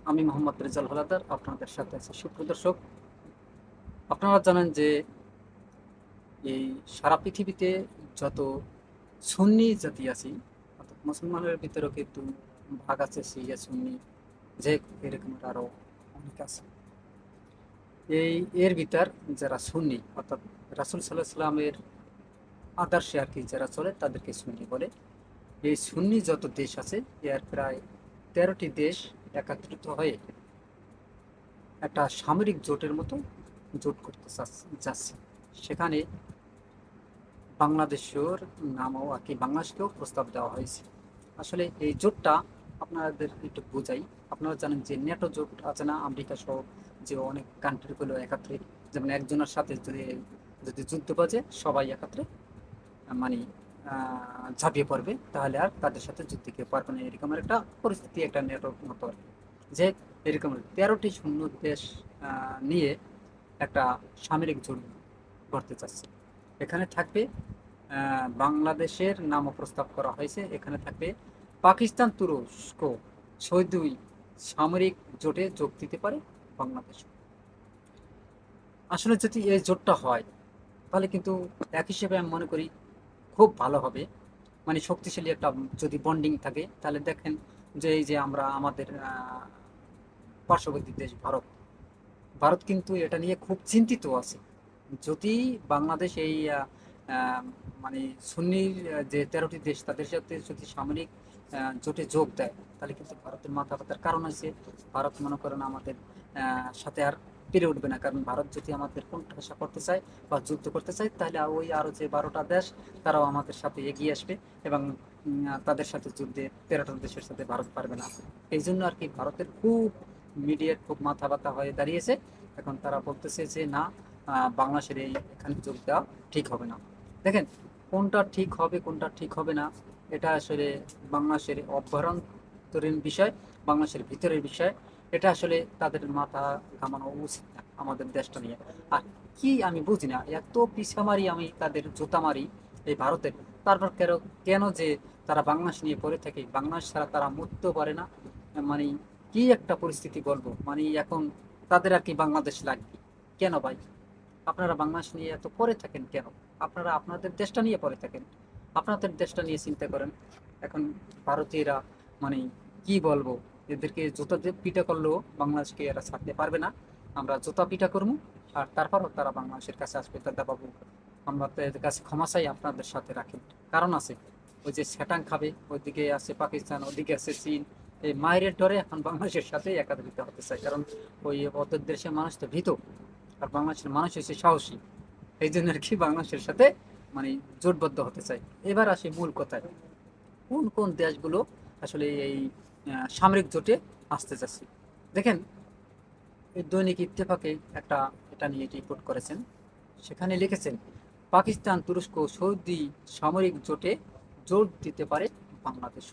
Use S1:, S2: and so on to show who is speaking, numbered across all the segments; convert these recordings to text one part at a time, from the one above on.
S1: আমি মোহাম্মদ রেজাল হলাদার আপনাদের সাথে আছি। সুপ্রদর্শক, আপনারা জানেন যে এই সারা পৃথিবীতে যত সুন্নি জাতি আছে, অর্থাৎ মুসলমানের ভিতরেও কিন্তু ভাগ আছে, শিয়া সুন্নি যে এরকম আরও অনেক আছে। এর ভিতর যারা সুন্নি অর্থাৎ রাসূল সাল্লাল্লাহু আলাইহি সাল্লামের আদর্শে আর কি যারা চলে তাদেরকে সুন্নি বলে। এই সুন্নি যত দেশ আছে এর প্রায় 13টি দেশ একত্রিত হয়ে একটা সামরিক জোটের মতো জোট করতে যাচ্ছে। সেখানে বাংলাদেশের নামও আর কি বাংলাদেশকেও প্রস্তাব দেওয়া হয়েছে। আসলে এই জোটটা আপনাদের একটু বোঝাই। আপনারা জানেন যে ন্যাটো জোট আছে না, আমেরিকা সহ যে অনেক কান্ট্রিগুলো একত্রে, যেমন একজনের সাথে যদি যদি যুদ্ধ বাজে সবাই একত্রে মানে ঝাঁপিয়ে পড়বে, তাহলে আর তাদের সাথে যুদ্ধে কেউ পারবে না, এরকম একটা পরিস্থিতি একটা ন্যাটোর মতো আর কি। যে এরকম 13টি শূন্য দেশ নিয়ে একটা সামরিক জোট করতে চাচ্ছে। এখানে থাকবে বাংলাদেশের নামও প্রস্তাব করা হয়েছে। এখানে থাকবে পাকিস্তান, তুরস্ক, সৌদি সামরিক জোটে যোগ দিতে পারে বাংলাদেশ। আসলে যদি এই জোটটা হয় তাহলে কিন্তু এক হিসেবে আমি মনে করি খুব ভালো হবে, মানে শক্তিশালী একটা যদি বন্ডিং থাকে। তাহলে দেখেন যে এই যে আমরা আমাদের পার্শ্ববর্তী দেশ ভারত, ভারত কিন্তু এটা নিয়ে খুব চিন্তিত আছে। যদি বাংলাদেশ এই আহ, মানে সুন্নির যে 13টি দেশ তাদের সাথে যদি সামরিক জোটে যোগ দেয়, তাহলে কিন্তু ভারতের মাথা ব্যথার কারণ আছে। ভারত মনে করেন আমাদের সাথে আর পেরে উঠবে না, কারণ ভারত যদি আমাদের কোণঠাসা করতে চায় বা যুদ্ধ করতে চায়, তাহলে ওই আরও যে 12টা দেশ তারাও আমাদের সাথে এগিয়ে আসবে এবং তাদের সাথে যুদ্ধে 13টা দেশের সাথে ভারত পারবে না। এই জন্য আর কি ভারতের খুব মিডিয়ার খুব মাথা ব্যথা হয়ে দাঁড়িয়েছে। এখন তারা বলতেছে যে না, বাংলাদেশের এখানে যোগ দেওয়া ঠিক হবে না। দেখেন, কোনটা ঠিক হবে কোনটা ঠিক হবে না এটা আসলে বাংলাদেশের অভ্যন্তরীণ বিষয়, বাংলাদেশের ভিতরের বিষয়। এটা আসলে তাদের মাথা ঘামানো উচিত না আমাদের দেশটা নিয়ে। আর কি আমি বুঝি না, এত পিছা মারি আমি তাদের জুতা মারি এই ভারতের, তারপর কেন কেন যে তারা বাংলাদেশ নিয়ে পড়ে থাকে, বাংলাদেশ ছাড়া তারা মরতেও পারে না। মানে কি একটা পরিস্থিতি বলবো, মানে এখন তাদের আর কি বাংলাদেশ লাগবে কেন ভাই? আপনারা বাংলাদেশ নিয়ে এত পড়ে থাকেন কেন? আপনারা আপনাদের দেশটা নিয়ে পড়ে থাকেন, আপনাদের দেশটা নিয়ে চিন্তা করেন। এখন ভারতীয়রা মানে কি বলবো, এদেরকে জুতা দিয়ে পিটা করলেও বাংলাদেশকে এরা ছাড়তে পারবে না। আমরা জুতা পিটা করবো, আর তারপরও তারা বাংলাদেশের কাছে আসবে, দাদা বাবু আমরা তো এদের কাছে ক্ষমা চাই, আপনাদের সাথে রাখেন। কারণ আছে, ওই যে সেটাং খাবে, ওইদিকে আছে পাকিস্তান, ওদিকে আছে চীন। এই মায়ের ডরে এখন বাংলাদেশের সাথে একাত্রিত হতে চায়, কারণ ওই ওদের দেশের মানুষ তো ভীত, আর বাংলাদেশের মানুষ হচ্ছে সাহসী। এই জন্য আর কি বাংলাদেশের সাথে মানে জোটবদ্ধ হতে চাই। এবার আসে মূল কথায়, কোন কোন দেশগুলো আসলে এই সামরিক জোটে আসতে চাচ্ছে। দেখেন, এই দৈনিক ইত্তেফাকে একটা এটা নিয়ে রিপোর্ট করেছেন। সেখানে লিখেছেন পাকিস্তান, তুরস্ক, সৌদি সামরিক জোটে জোট দিতে পারে বাংলাদেশ।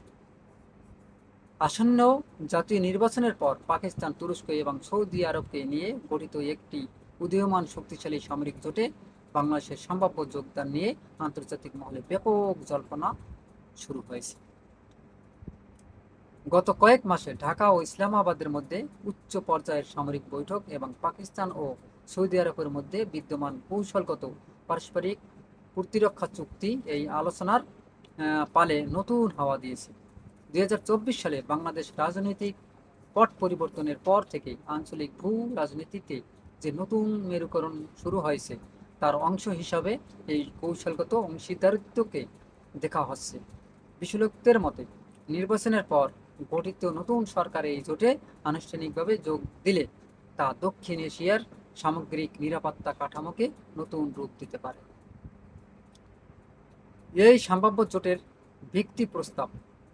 S1: আসন্ন জাতীয় নির্বাচনের পর পাকিস্তান, তুরস্ক এবং সৌদি আরবকে নিয়ে গঠিত একটি উদীয়মান শক্তিশালী সামরিক জোটে বাংলাদেশের সম্ভাব্য যোগদান নিয়ে আন্তর্জাতিক মহলে ব্যাপক জল্পনা শুরু হয়েছে। গত কয়েক মাসে ঢাকা ও ইসলামাবাদের মধ্যে উচ্চ পর্যায়ের সামরিক বৈঠক এবং পাকিস্তান ও সৌদি আরবের মধ্যে বিদ্যমান কৌশলগত পারস্পরিক প্রতিরক্ষা চুক্তি এই আলোচনার পালে নতুন হাওয়া দিয়েছে। 2024 সালে বাংলাদেশ রাজনৈতিক পট পরিবর্তনের পর থেকে আঞ্চলিক ভূ রাজনীতিতে যে নতুন মেরুকরণ শুরু হয়েছে, তার অংশ হিসাবে এই কৌশলগত অংশীদারিত্বকে দেখা হচ্ছে। বিশ্লেষকদের মতে নির্বাচনের পর গঠিত নতুন সরকার এই জোটে আনুষ্ঠানিকভাবে যোগ দিলে তা দক্ষিণ এশিয়ার সামগ্রিক নিরাপত্তা কাঠামোকে নতুন রূপ দিতে পারে। এই সম্ভাব্য জোটের ভিত্তি প্রস্তাব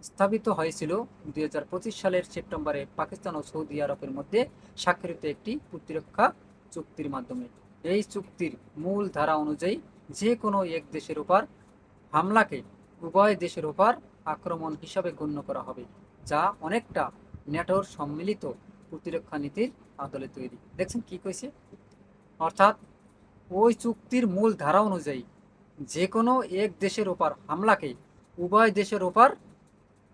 S1: স্থাপিত হয়েছিল 2025 সালের সেপ্টেম্বরে পাকিস্তান ও সৌদি আরবের মধ্যে স্বাক্ষরিত একটি প্রতিরক্ষা চুক্তির মাধ্যমে। এই চুক্তির মূল ধারা অনুযায়ী যে কোনো এক দেশের উপর হামলাকে উভয় দেশের উপর আক্রমণ হিসাবে গণ্য করা হবে, যা অনেকটা ন্যাটোর সম্মিলিত প্রতিরক্ষা নীতির আদলে তৈরি। দেখছেন কি কইছে? অর্থাৎ ওই চুক্তির মূল ধারা অনুযায়ী যে কোনো এক দেশের ওপর হামলাকে উভয় দেশের ওপর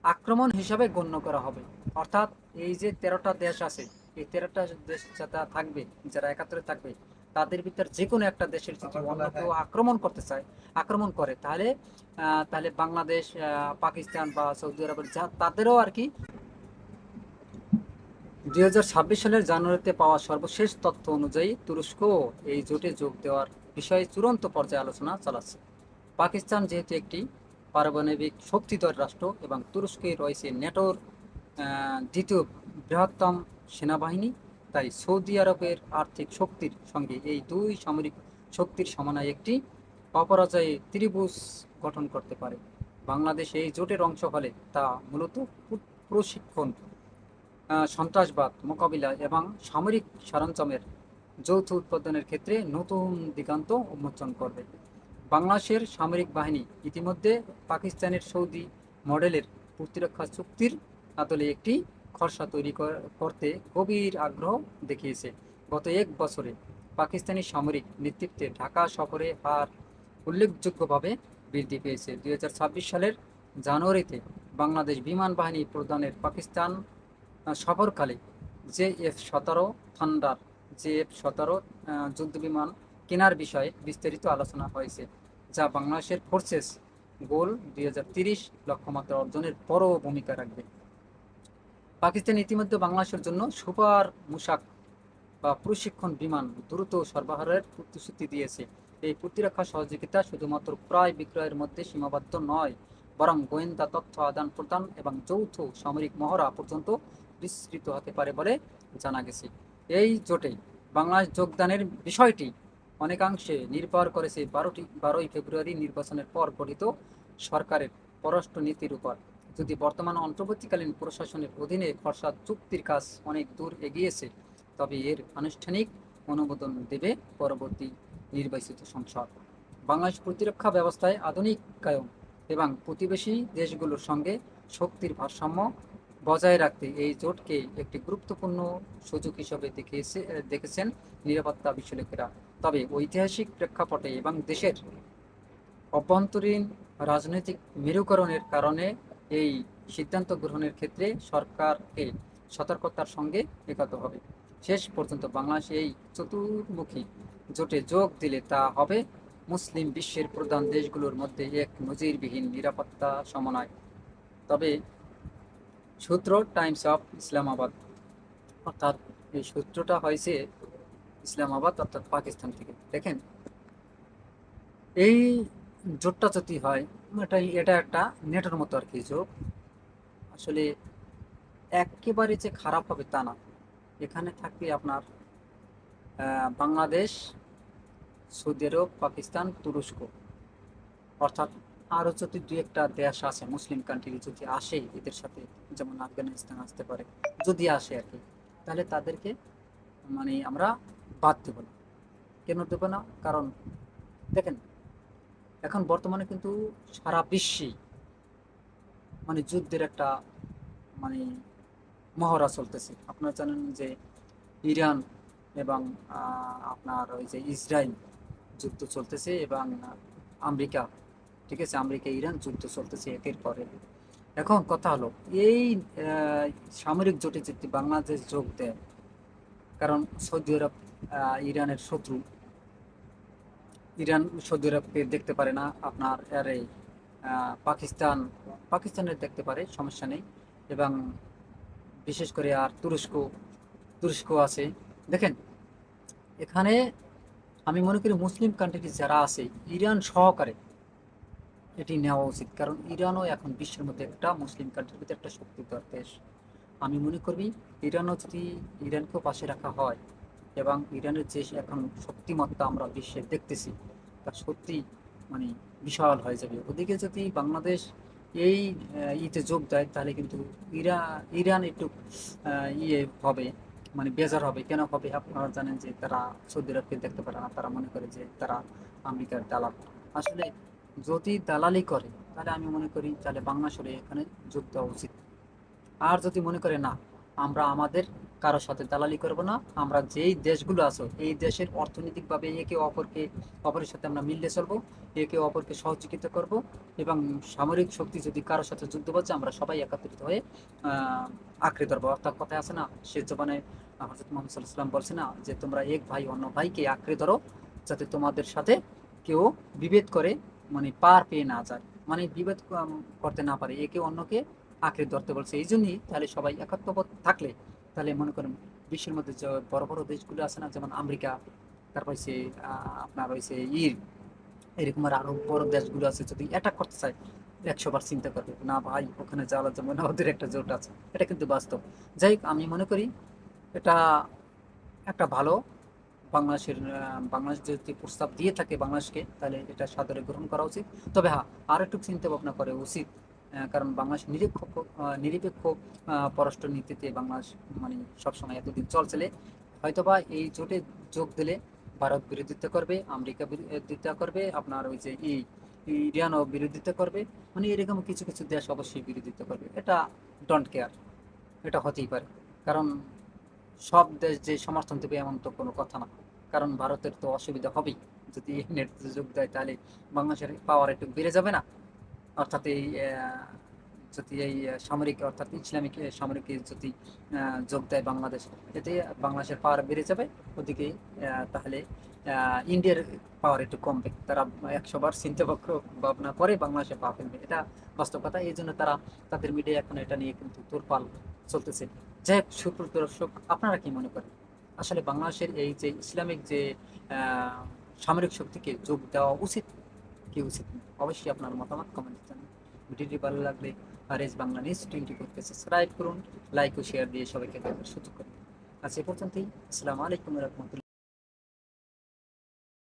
S1: আক্রমণ হিসাবে গণ্য করা হবে। অর্থাৎ এই যে 13টা দেশ আছে, এই 13টা দেশ যারা থাকবে, যারা 71 থাকবে, তাদের ভিতর যে কোনো একটা দেশের যদি অন্য কেউ আক্রমণ করতে চায়, আক্রমণ করে, তাহলে তাহলে বাংলাদেশ, পাকিস্তান বা সৌদি আরবের যা তাদেরও আর কি 2026 সালের জানুয়ারিতে পাওয়া সর্বশেষ তথ্য অনুযায়ী তুরস্ক এই জোটে যোগ দেওয়ার বিষয়ে চূড়ান্ত পর্যায়ে আলোচনা চালাচ্ছে। পাকিস্তান যেহেতু একটি পারমাণবিক শক্তিধর রাষ্ট্র এবং তুরস্কে রয়েছে নেটোর দ্বিতীয় বৃহত্তম সেনাবাহিনী, তাই সৌদি আরবের আর্থিক শক্তির সঙ্গে এই দুই সামরিক শক্তির সমন্বয়ে একটি অপরাজয় ত্রিভুজ গঠন করতে পারে। বাংলাদেশ এই জোটের অংশ হলে তা মূলত প্রশিক্ষণ, সন্ত্রাসবাদ মোকাবিলা এবং সামরিক সরঞ্জামের যৌথ উৎপাদনের ক্ষেত্রে নতুন দিগন্ত উন্মোচন করবে। বাংলাদেশের সামরিক বাহিনী ইতিমধ্যে পাকিস্তানের সৌদি মডেলের প্রতিরক্ষা চুক্তির আদলে একটি খসড়া তৈরি করতে গভীর আগ্রহ দেখিয়েছে। গত এক বছরে পাকিস্তানি সামরিক নেতৃত্বে ঢাকা সফরে হার উল্লেখযোগ্যভাবে বৃদ্ধি পেয়েছে। 2026 সালের জানুয়ারিতে বাংলাদেশ বিমান বাহিনী প্রধানের পাকিস্তান সফরকালে JF-17 থান্ডার, JF-17 যুদ্ধবিমান কেনার বিষয়ে বিস্তারিত আলোচনা হয়েছে, যা বাংলাদেশের ফোর্সেস গোল 2030 লক্ষ্যমাত্রা অর্জনের বড় ভূমিকা রাখবে। পাকিস্তান ইতিমধ্যে বাংলাদেশের জন্য সুপার মুশাক বা প্রশিক্ষণ বিমান দ্রুত সরবরাহের প্রতিশ্রুতি দিয়েছে। এই প্রতিরক্ষা সহযোগিতা শুধুমাত্র ক্রয় বিক্রয়ের মধ্যে সীমাবদ্ধ নয়, বরং গোয়েন্দা তথ্য আদান প্রদান এবং যৌথ সামরিক মহড়া পর্যন্ত বিস্তৃত হতে পারে বলে জানা গেছে। এই জোটে বাংলাদেশ যোগদানের বিষয়টি অনেকাংশে নির্ভর করেছে 12ই ফেব্রুয়ারি নির্বাচনের পর গঠিত সরকারের পররাষ্ট্র নীতির উপর। যদি বর্তমান অন্তর্বর্তীকালীন প্রশাসনের অধীনে খসড়া চুক্তির কাজ অনেক দূর এগিয়েছে, তবে এর আনুষ্ঠানিক অনুমোদন দেবে পরবর্তী নির্বাচিত সংসদ। বাংলাদেশ প্রতিরক্ষা ব্যবস্থায় আধুনিকায়ন এবং প্রতিবেশী দেশগুলোর সঙ্গে শক্তির ভারসাম্য বজায় রাখতে এই জোটকে একটি গুরুত্বপূর্ণ সুযোগ হিসেবে দেখেছেন নিরাপত্তা বিশ্লেষকেরা। তবে ঐতিহাসিক প্রেক্ষাপটে এবং দেশের অভ্যন্তরীণ রাজনৈতিক মেরুকরণের কারণে এই সিদ্ধান্ত গ্রহণের ক্ষেত্রে সরকারকে সতর্কতার সঙ্গে এগোতে হবে। শেষ পর্যন্ত বাংলাদেশ এই চতুর্মুখী জোটে যোগ দিলে তা হবে মুসলিম বিশ্বের প্রধান দেশগুলোর মধ্যে এক নজিরবিহীন নিরাপত্তা সমন্বয়। তবে সূত্র টাইমস অফ ইসলামাবাদ, অর্থাৎ এই সূত্রটা হয়েছে ইসলামাবাদ অর্থাৎ পাকিস্তান থেকে। দেখেন, এই জোটটা যদি হয়, এটা একটা নেটের মতো আর কি জোট। আসলে একেবারে যে খারাপ হবে তা না। এখানে থাকবে আপনার বাংলাদেশ, সৌদি আরব, পাকিস্তান, তুরস্ক, অর্থাৎ আরও যদি দু একটা দেশ আছে মুসলিম কান্ট্রি যদি আসে এদের সাথে, যেমন আফগানিস্তান আসতে পারে, যদি আসে আর কি, তাহলে তাদেরকে মানে আমরা বাদ দেব না। কেন দেব না? কারণ দেখেন, এখন বর্তমানে কিন্তু সারা বিশ্বে মানে যুদ্ধের একটা মানে মহড়া চলতেছে। আপনারা জানেন যে ইরান এবং আপনার ওই যে ইসরায়েল যুদ্ধ চলতেছে, এবং আমেরিকা, ঠিক আছে, আমেরিকা ইরান যুদ্ধ চলতেছে একের পর এক। এখন কথা হলো, এই সামরিক জোটে যদি বাংলাদেশ যোগ দেয়, কারণ সৌদি আরব ইরানের শত্রু, ইরান সৌদি আরবকে দেখতে পারে না, আপনার আরে পাকিস্তানের দেখতে পারে, সমস্যা নেই, এবং বিশেষ করে আর তুরস্ক আছে। দেখেন, এখানে আমি মনে করি মুসলিম কান্ট্রি যারা আছে ইরান সহকারে এটি নেওয়া উচিত, কারণ ইরানও এখন বিশ্বের মধ্যে একটা মুসলিম কান্ট্রির মধ্যে একটা শক্তিধর দেশ। আমি মনে করি ইরানকেও পাশে রাখা হয়, এবং ইরানের যে এখন শক্তিমত্তা আমরা বিশ্বে দেখতেছি, তা সত্যি মানে বিশাল হয়ে যাবে। ওদিকে যদি বাংলাদেশ এই ইতে যোগ দেয়, তাহলে কিন্তু ইরান একটু ইয়ে হবে, মানে বেজার হবে। কেন হবে? আপনারা জানেন যে তারা সৌদি আরবকে দেখতে পারে না, তারা মনে করে যে তারা আমেরিকার দালাল। আসলে যদি দালালি করে, তাহলে আমি মনে করি তাহলে বাংলাদেশের এখানে যোগ দেওয়া উচিত। আর যদি মনে করে না, আমরা আমাদের কারোর সাথে দালালি করব না। আমরা যেই দেশগুলো আছে এই দেশের অর্থনৈতিকভাবে অপরের সাথে আমরা মিললে চলবো, একে অপরকে সহযোগিতা করব, এবং সামরিক শক্তি যদি কারোর সাথে যুদ্ধ বাজে আমরা সবাই একত্রিত হয়ে আহ, আঁকড়ে ধরবো। অর্থাৎ কথায় আছে না, শেষ জবানে হজরত মোহাম্মদ সাল্লাল্লাহু আলাইহি ওয়াসাল্লাম বলছে না যে তোমরা এক ভাই অন্য ভাইকে আঁকড়ে ধরো, যাতে তোমাদের সাথে কেউ বিভেদ করে মানে পার পেয়ে না যায়, মানে বিভেদ করতে না পারে, একে অন্যকে আঁকড়ে ধরতে বলছে। এই জন্যই তাহলে সবাই একাত্মবোধ থাকলে, তাহলে মনে করেন বিশ্বের মধ্যে যে বড় বড় দেশগুলো আছে না, যেমন আমেরিকা, তারপর হচ্ছে আপনার হয়েছে এরকম আরো বড় দেশগুলো আছে, যদি অ্যাটাক করতে চায় 100 বার চিন্তা করবে না ভাই ওখানে যাওয়ার জন্য না, ওদের একটা জোট আছে। এটা কিন্তু বাস্তব। যাই হোক, আমি মনে করি এটা একটা ভালো বাংলাদেশ যদি প্রস্তাব দিয়ে থাকে বাংলাদেশকে, তাহলে এটা সাদরে গ্রহণ করা উচিত। তবে হ্যাঁ, আর একটু চিন্তা ভাবনা করে উচিত, কারণ বাংলাদেশ নিরপেক্ষ পররাষ্ট্র নীতিতে বাংলাদেশ মানে সবসময় এতদিন চলছিলে। হয়তোবা এই জোটে যোগ দিলে ভারত বিরোধিতা করবে, আমেরিকা বিরোধিতা করবে, আপনার ওই যে ইরানও বিরোধিতা করবে, মানে এরকম কিছু কিছু দেশ অবশ্যই বিরোধিতা করবে। এটা ডোন্ট কেয়ার, এটা হতেই পারে। কারণ সব দেশ যে সমর্থন দেবে এমন তো কোনো কথা না। কারণ ভারতের তো অসুবিধা হবেই, যদি নেট যোগ দেয় তাহলে বাংলাদেশের পাওয়ার একটু বেড়ে যাবে না। অর্থাৎ যদি সামরিক অর্থাৎ ইসলামিক সামরিক যদি যোগ দেয় বাংলাদেশ, এতে বাংলাদেশের পাওয়ার বেড়ে যাবে। ওদিকে তাহলে ইন্ডিয়ার পাওয়ার একটু কমবে। তারা 100 বার চিন্তা ভাবনা করে বাংলাদেশে পা ফেলবে, এটা বাস্তব কথা। এই জন্য তারা তাদের মিডিয়া এখন এটা নিয়ে কিন্তু তোলপাড় চলতেছে। যাই হোক, সুপ্রিয় দর্শক, আপনারা কি মনে করেন আসলে বাংলাদেশের এই যে ইসলামিক যে আহ, সামরিক শক্তিকে যোগ দেওয়া উচিত কি উচিত না? অবশ্যই আপনার মতামত কমেন্ট জানান। ভিডিওটি ভালো লাগলে আরএস বাংলা নিউজ 24 কে সাবস্ক্রাইব করুন, লাইক ও শেয়ার দিয়ে সবাইকে দেখার সুযোগ করুন। আজ এ পর্যন্তই। আসসালামু আলাইকুম রহমতুল্লাহ।